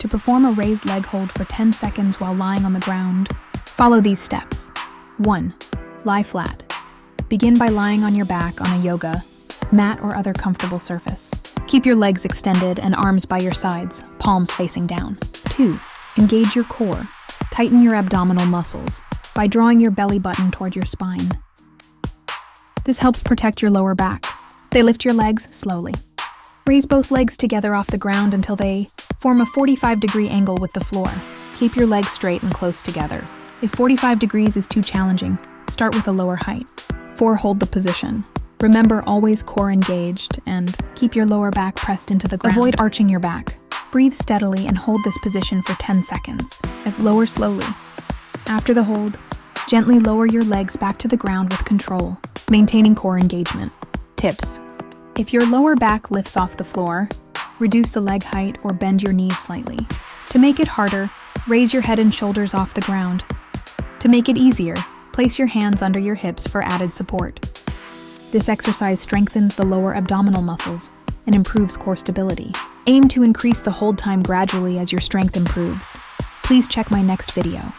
to perform a raised leg hold for 10 seconds while lying on the ground. Follow these steps. 1. Lie flat. Begin by lying on your back on a yoga mat or other comfortable surface. Keep your legs extended and arms by your sides, palms facing down. 2. Engage your core. Tighten your abdominal muscles by drawing your belly button toward your spine. This helps protect your lower back. They lift your legs slowly. Raise both legs together off the ground until they form a 45-degree angle with the floor. Keep your legs straight and close together. If 45 degrees is too challenging, start with a lower height. 4. Hold the position. Remember, always core engaged and keep your lower back pressed into the ground. Avoid arching your back. Breathe steadily and hold this position for 10 seconds. Lower slowly. After the hold, gently lower your legs back to the ground with control, maintaining core engagement. Tips. If your lower back lifts off the floor, reduce the leg height or bend your knees slightly. To make it harder, raise your head and shoulders off the ground. To make it easier, place your hands under your hips for added support. This exercise strengthens the lower abdominal muscles and improves core stability. Aim to increase the hold time gradually as your strength improves. Please check my next video.